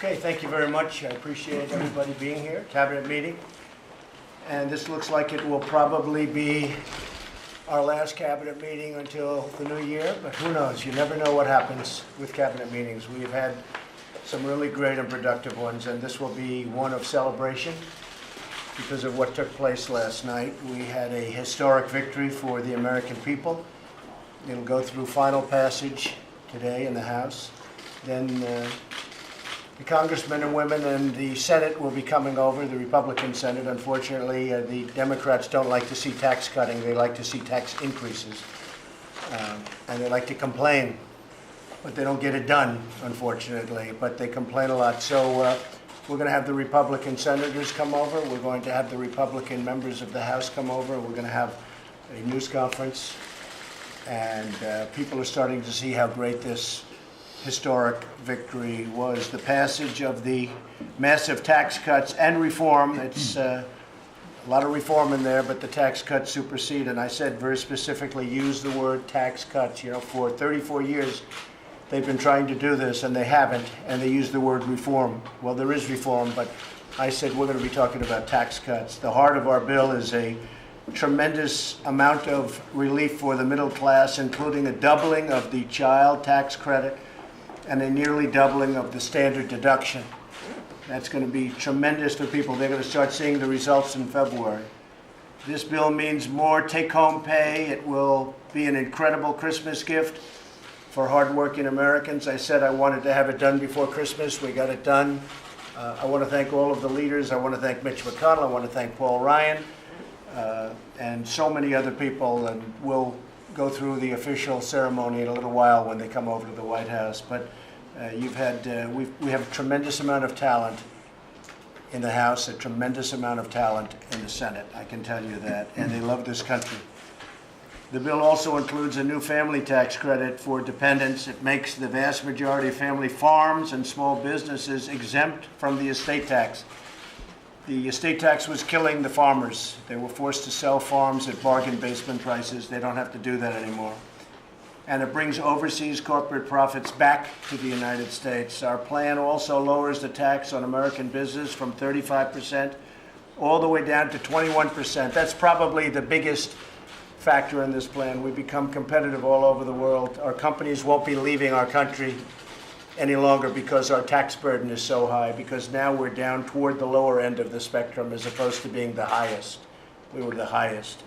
Okay, thank you very much. I appreciate everybody being here, cabinet meeting. And this looks like it will probably be our last cabinet meeting until the new year, but who knows? You never know what happens with cabinet meetings. We've had some really great and productive ones, and this will be one of celebration because of what took place last night. We had a historic victory for the American people. It'll go through final passage today in the House. Then the congressmen and women and the Senate will be coming over, the Republican Senate. Unfortunately, the Democrats don't like to see tax cutting. They like to see tax increases. And they like to complain, but they don't get it done, unfortunately. But they complain a lot. So we're going to have the Republican senators come over. We're going to have the Republican members of the House come over. We're going to have a news conference. And people are starting to see how great this historic victory was. The passage of the massive tax cuts and reform. It's a lot of reform in there, but the tax cuts supersede. And I said very specifically, use the word tax cuts. You know, for 34 years, they've been trying to do this, and they haven't, and they use the word reform. Well, there is reform, but I said we're going to be talking about tax cuts. The heart of our bill is a tremendous amount of relief for the middle class, including a doubling of the child tax credit and a nearly doubling of the standard deduction. That's going to be tremendous for people. They're going to start seeing the results in February. This bill means more take-home pay. It will be an incredible Christmas gift for hardworking Americans. I said I wanted to have it done before Christmas. We got it done. I want to thank all of the leaders. I want to thank Mitch McConnell. I want to thank Paul Ryan and so many other people. And we'll go through the official ceremony in a little while when they come over to the White House. But we have a tremendous amount of talent in the House, a tremendous amount of talent in the Senate. I can tell you that. And they love this country. The bill also includes a new family tax credit for dependents. It makes the vast majority of family farms and small businesses exempt from the estate tax. The estate tax was killing the farmers. They were forced to sell farms at bargain basement prices. They don't have to do that anymore. And it brings overseas corporate profits back to the United States. Our plan also lowers the tax on American business from 35% all the way down to 21%. That's probably the biggest factor in this plan. We become competitive all over the world. Our companies won't be leaving our country any longer because our tax burden is so high, because now we're down toward the lower end of the spectrum as opposed to being the highest. We were the highest.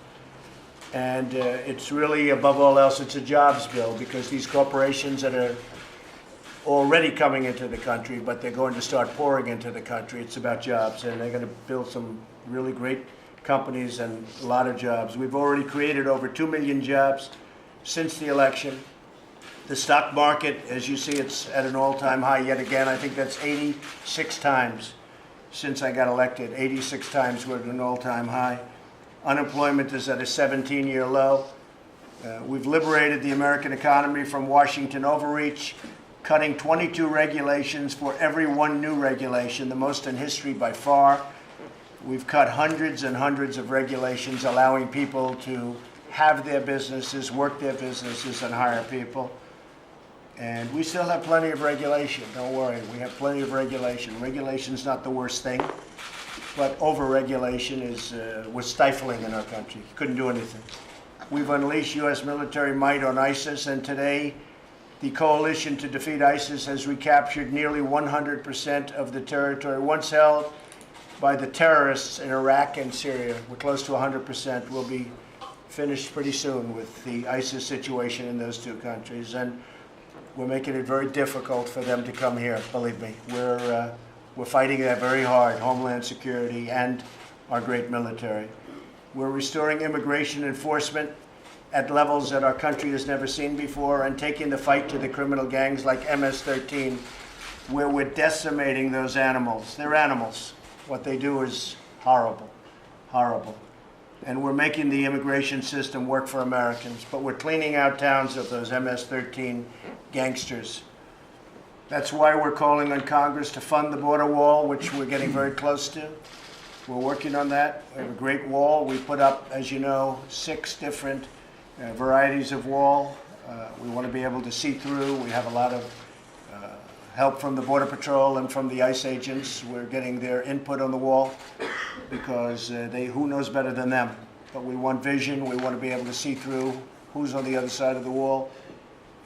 And it's really, above all else, it's a jobs bill, because these corporations that are already coming into the country, but they're going to start pouring into the country, it's about jobs, and they're going to build some really great companies and a lot of jobs. We've already created over 2 million jobs since the election. The stock market, as you see, it's at an all-time high yet again. I think that's 86 times since I got elected. 86 times we're at an all-time high. Unemployment is at a 17-year low. We've liberated the American economy from Washington overreach, cutting 22 regulations for every one new regulation, the most in history by far. We've cut hundreds and hundreds of regulations, allowing people to have their businesses, work their businesses, and hire people. And we still have plenty of regulation. Don't worry, we have plenty of regulation. Regulation's not the worst thing, but over-regulation was stifling in our country. Couldn't do anything. We've unleashed U.S. military might on ISIS, and today the coalition to defeat ISIS has recaptured nearly 100% of the territory once held by the terrorists in Iraq and Syria. We're close to 100%. We'll be finished pretty soon with the ISIS situation in those two countries. And we're making it very difficult for them to come here, believe me. We're fighting that very hard, Homeland Security and our great military. We're restoring immigration enforcement at levels that our country has never seen before, and taking the fight to the criminal gangs like MS-13, where we're decimating those animals. They're animals. What they do is horrible, horrible. And we're making the immigration system work for Americans, but we're cleaning out towns of those MS-13 gangsters. That's why we're calling on Congress to fund the border wall, which we're getting very close to. We're working on that. We have a great wall. We put up, as you know, 6 different varieties of wall. We want to be able to see through. We have a lot of help from the Border Patrol and from the ICE agents. We're getting their input on the wall because who knows better than them? But we want vision. We want to be able to see through who's on the other side of the wall.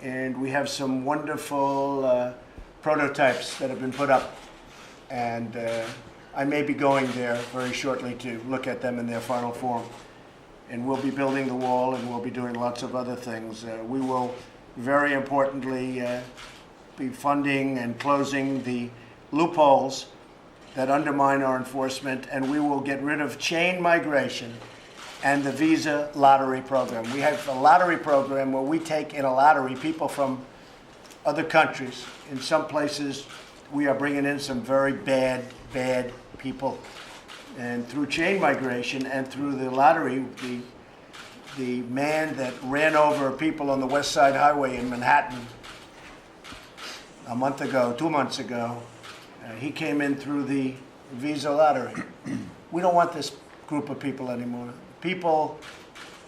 And we have some wonderful prototypes that have been put up. And I may be going there very shortly to look at them in their final form. And we'll be building the wall, and we'll be doing lots of other things. We will, very importantly, be funding and closing the loopholes that undermine our enforcement, and we will get rid of chain migration and the visa lottery program. We have a lottery program where we take in a lottery people from other countries. In some places, we are bringing in some very bad people. And through chain migration and through the lottery, the man that ran over people on the West Side Highway in Manhattan a month ago, 2 months ago, he came in through the visa lottery. We don't want this group of people anymore. People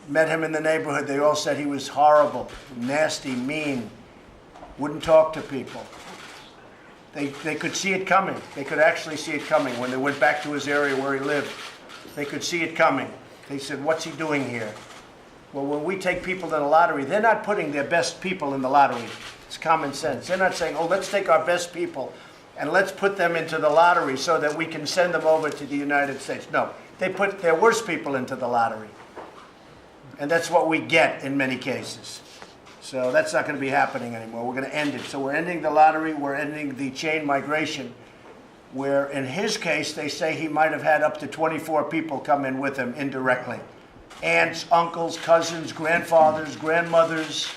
met him in the neighborhood. They all said he was horrible, nasty, mean, wouldn't talk to people. They could see it coming. They could actually see it coming. When they went back to his area where he lived, they could see it coming. They said, what's he doing here? Well, when we take people to the lottery, they're not putting their best people in the lottery. It's common sense. They're not saying, oh, let's take our best people and let's put them into the lottery so that we can send them over to the United States. No, they put their worst people into the lottery. And that's what we get in many cases. So that's not going to be happening anymore. We're going to end it. So we're ending the lottery. We're ending the chain migration, where in his case, they say he might have had up to 24 people come in with him indirectly. Aunts, uncles, cousins, grandfathers, grandmothers.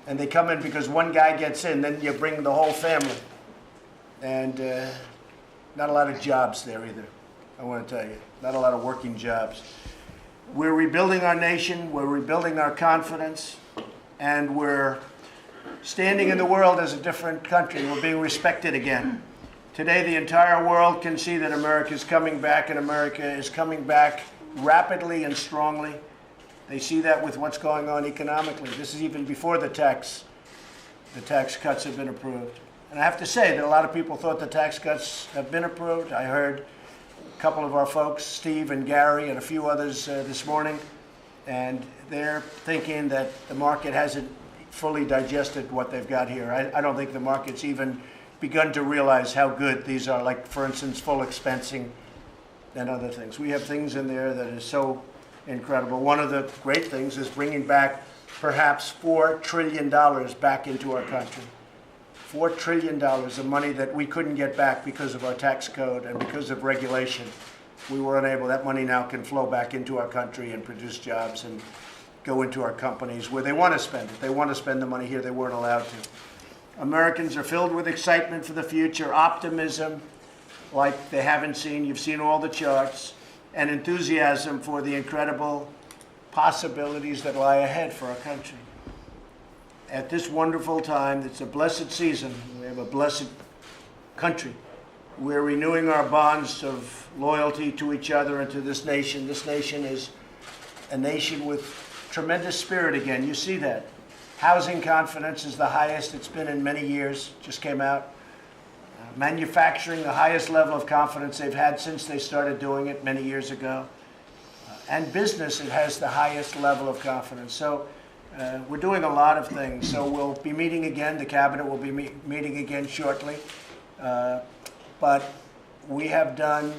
And they come in because one guy gets in, then you bring the whole family. And not a lot of jobs there either, I want to tell you. Not a lot of working jobs. We're rebuilding our nation, we're rebuilding our confidence, and we're standing in the world as a different country. We're being respected again. Today, the entire world can see that America is coming back, and America is coming back rapidly and strongly. They see that with what's going on economically. This is even before the tax cuts have been approved. And I have to say that a lot of people thought the tax cuts have been approved. I heard a couple of our folks, Steve and Gary and a few others this morning, and they're thinking that the market hasn't fully digested what they've got here. I don't think the market's even begun to realize how good these are, like, for instance, full expensing and other things. We have things in there that is so incredible. One of the great things is bringing back perhaps $4 trillion back into our country. $4 trillion of money that we couldn't get back because of our tax code and because of regulation. We were unable. That money now can flow back into our country and produce jobs and go into our companies where they want to spend it. They want to spend the money here. They weren't allowed to. Americans are filled with excitement for the future, optimism like they haven't seen. You've seen all the charts, and enthusiasm for the incredible possibilities that lie ahead for our country. At this wonderful time, it's a blessed season. We have a blessed country. We're renewing our bonds of loyalty to each other and to this nation. This nation is a nation with tremendous spirit again. You see that. Housing confidence is the highest it's been in many years, just came out. Manufacturing, the highest level of confidence they've had since they started doing it many years ago. And business, it has the highest level of confidence. So we're doing a lot of things. So we'll be meeting again. The cabinet will be meeting again shortly. But we have done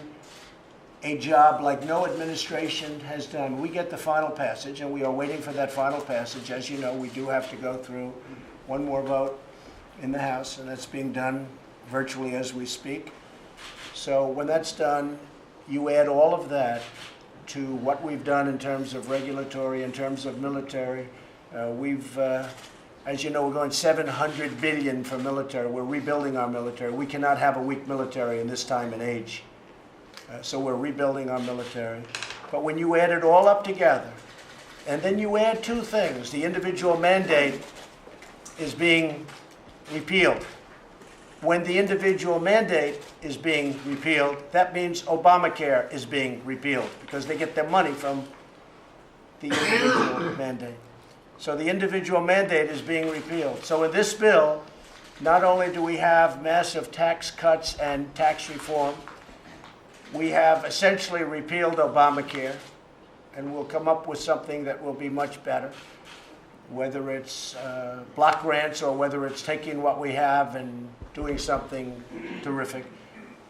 a job like no administration has done. We get the final passage, and we are waiting for that final passage. As you know, we do have to go through one more vote in the House, and that's being done virtually as we speak. So when that's done, you add all of that to what we've done in terms of regulatory, in terms of military. As you know, we're going $700 billion for military. We're rebuilding our military. We cannot have a weak military in this time and age. So we're rebuilding our military. But when you add it all up together, and then you add two things, the individual mandate is being repealed. When the individual mandate is being repealed, that means Obamacare is being repealed because they get their money from the individual mandate. So the individual mandate is being repealed. So in this bill, not only do we have massive tax cuts and tax reform, we have essentially repealed Obamacare, and we'll come up with something that will be much better, whether it's block grants or whether it's taking what we have and doing something terrific.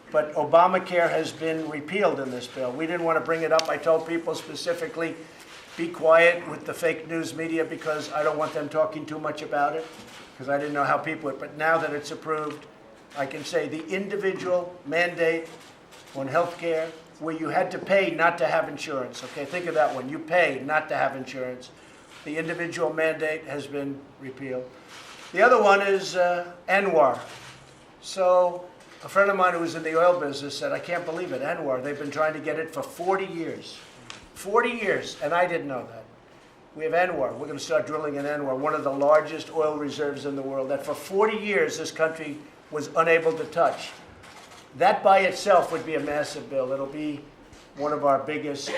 But Obamacare has been repealed in this bill. We didn't want to bring it up. I told people specifically, be quiet with the fake news media because I don't want them talking too much about it, because I didn't know how people would. But now that it's approved, I can say the individual mandate on health care where you had to pay not to have insurance. Okay, think of that one. You pay not to have insurance. The individual mandate has been repealed. The other one is ANWR. So a friend of mine who was in the oil business said, I can't believe it, ANWR. They've been trying to get it for 40 years. 40 years, and I didn't know that. We have ANWR. We're going to start drilling in ANWR, one of the largest oil reserves in the world that for 40 years this country was unable to touch. That by itself would be a massive bill. It'll be one of our biggest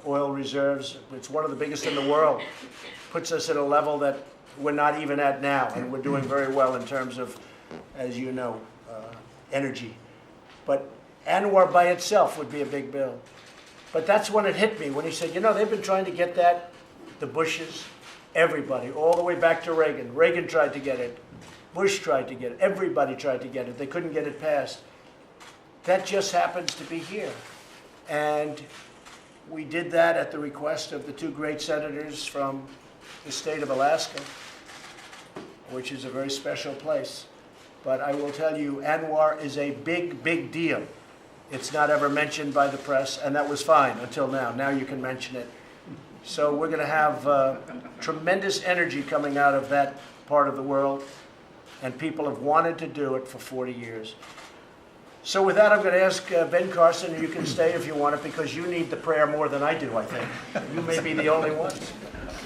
oil reserves. It's one of the biggest in the world. Puts us at a level that we're not even at now, and we're doing very well in terms of, as you know, energy. But ANWR by itself would be a big bill. But that's when it hit me, when he said, you know, they've been trying to get that, the Bushes, everybody, all the way back to Reagan. Reagan tried to get it. Bush tried to get it. Everybody tried to get it. They couldn't get it passed. That just happens to be here. And we did that at the request of the two great senators from the state of Alaska, which is a very special place. But I will tell you, ANWR is a big, big deal. It's not ever mentioned by the press, and that was fine until now. Now you can mention it. So we're going to have tremendous energy coming out of that part of the world, and people have wanted to do it for 40 years. So with that, I'm going to ask Ben Carson, and you can stay if you want it, because you need the prayer more than I do, I think. You may be the only ones.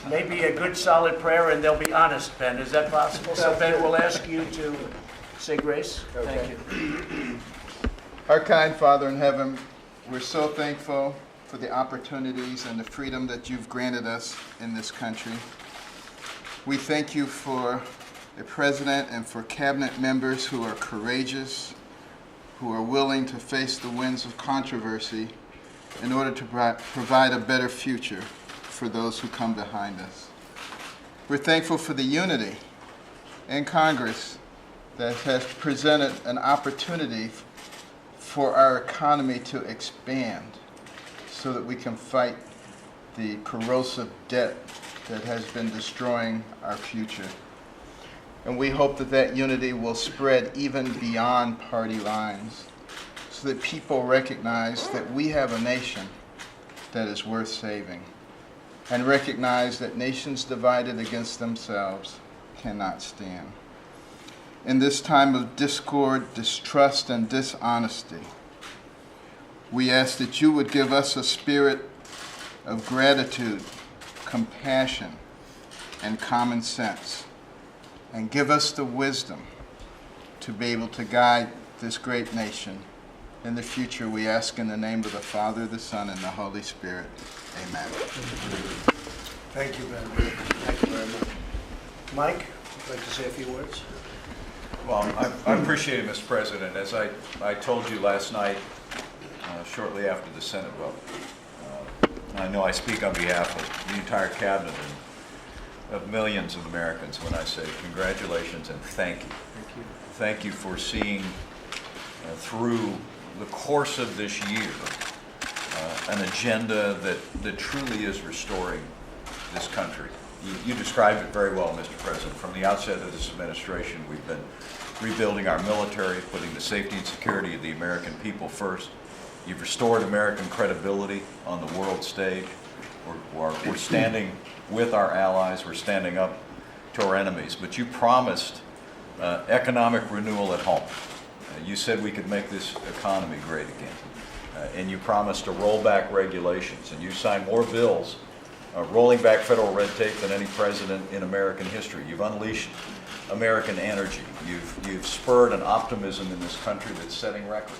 Maybe a good, solid prayer, and they'll be honest, Ben. Is that possible? So Ben, we'll ask you to say grace. Okay. Thank you. Our kind Father in heaven, we're so thankful for the opportunities and the freedom that you've granted us in this country. We thank you for the president and for cabinet members who are courageous, who are willing to face the winds of controversy in order to provide a better future for those who come behind us. We're thankful for the unity in Congress that has presented an opportunity for our economy to expand so that we can fight the corrosive debt that has been destroying our future. And we hope that that unity will spread even beyond party lines so that people recognize that we have a nation that is worth saving and recognize that nations divided against themselves cannot stand. In this time of discord, distrust, and dishonesty, we ask that you would give us a spirit of gratitude, compassion, and common sense, and give us the wisdom to be able to guide this great nation. In the future, we ask in the name of the Father, the Son, and the Holy Spirit. Amen. Thank you, Ben. Thank you very much. Mike, would you like to say a few words? Well, I appreciate it, Mr. President. As I told you last night, shortly after the Senate vote, I know I speak on behalf of the entire cabinet and of millions of Americans when I say congratulations and thank you. Thank you. Thank you for seeing through the course of this year an agenda that truly is restoring this country. You described it very well, Mr. President. From the outset of this administration, we've been rebuilding our military, putting the safety and security of the American people first. You've restored American credibility on the world stage. We're standing with our allies. We're standing up to our enemies. But you promised economic renewal at home. You said we could make this economy great again. And you promised to roll back regulations. And you signed more bills rolling back federal red tape than any president in American history. You've unleashed American energy. You've spurred an optimism in this country that's setting records.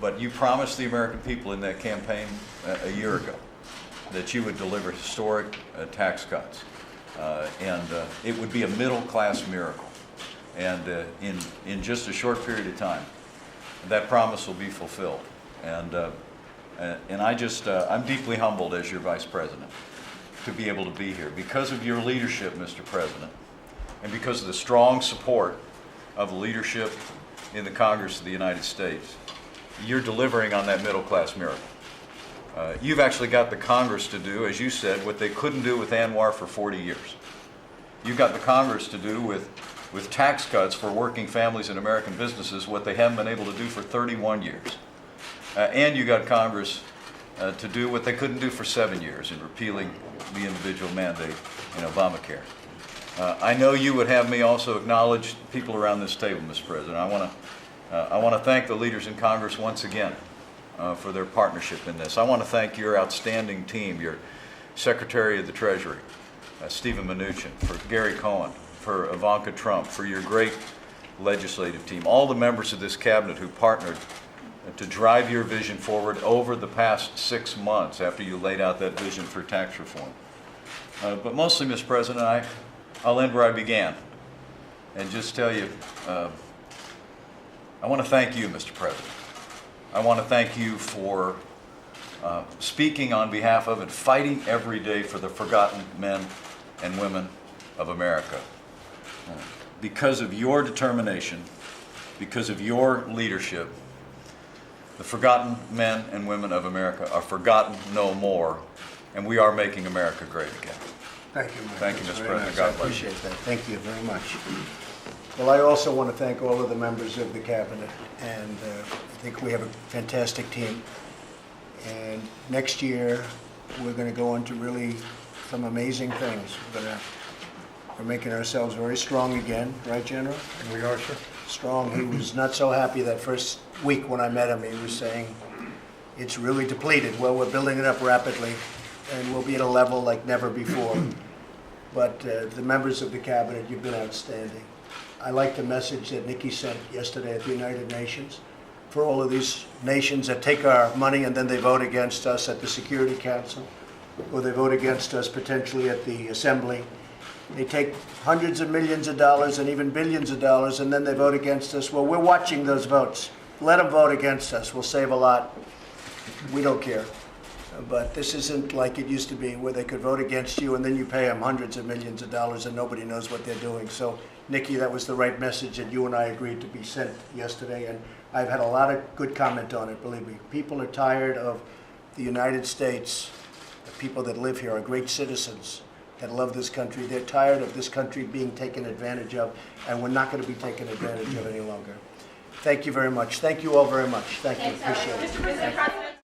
But you promised the American people in that campaign a year ago that you would deliver historic tax cuts. and it would be a middle-class miracle. And in just a short period of time, that promise will be fulfilled. And I'm deeply humbled as your Vice President to be able to be here because of your leadership, Mr. President, and because of the strong support of the leadership in the Congress of the United States. You're delivering on that middle-class miracle. You've actually got the Congress to do, as you said, what they couldn't do with Anwar for 40 years. You've got the Congress to do with tax cuts for working families and American businesses what they haven't been able to do for 31 years. And you got Congress to do what they couldn't do for 7 years in repealing the individual mandate in Obamacare. I know you would have me also acknowledge people around this table, Mr. President. I want to thank the leaders in Congress once again for their partnership in this. I want to thank your outstanding team, your Secretary of the Treasury, Stephen Mnuchin, for Gary Cohn, for Ivanka Trump, for your great legislative team, all the members of this cabinet who partnered to drive your vision forward over the past 6 months after you laid out that vision for tax reform. But mostly, Mr. President, I'll end where I began and just tell you, I want to thank you, Mr. President. I want to thank you for speaking on behalf of and fighting every day for the forgotten men and women of America. Because of your determination, because of your leadership, the forgotten men and women of America are forgotten no more, and we are making America great again. Thank you, Mike. Thank you, That's Mr. very President. nice. God I bless you. appreciate that. Thank you very much. Well, I also want to thank all of the members of the cabinet, and I think we have a fantastic team. And next year, we're going to go into really some amazing things. We're making ourselves very strong again, right, General? We are, sir. Strong. He was not so happy that first week when I met him. He was saying it's really depleted. Well, we're building it up rapidly, and we'll be at a level like never before. But the members of the cabinet, you've been outstanding. I like the message that Nikki sent yesterday at the United Nations for all of these nations that take our money and then they vote against us at the Security Council, or they vote against us potentially at the Assembly. They take hundreds of millions of dollars and even billions of dollars, and then they vote against us. Well, we're watching those votes. Let them vote against us. We'll save a lot. We don't care. But this isn't like it used to be, where they could vote against you and then you pay them hundreds of millions of dollars and nobody knows what they're doing. So, Nikki, that was the right message that you and I agreed to be sent yesterday, and I've had a lot of good comment on it, believe me. People are tired of the United States. The people that live here are great citizens that love this country. They're tired of this country being taken advantage of, and we're not going to be taken advantage of any longer. Thank you very much. Thank you all very much. Thank you. Appreciate it. Mr. President.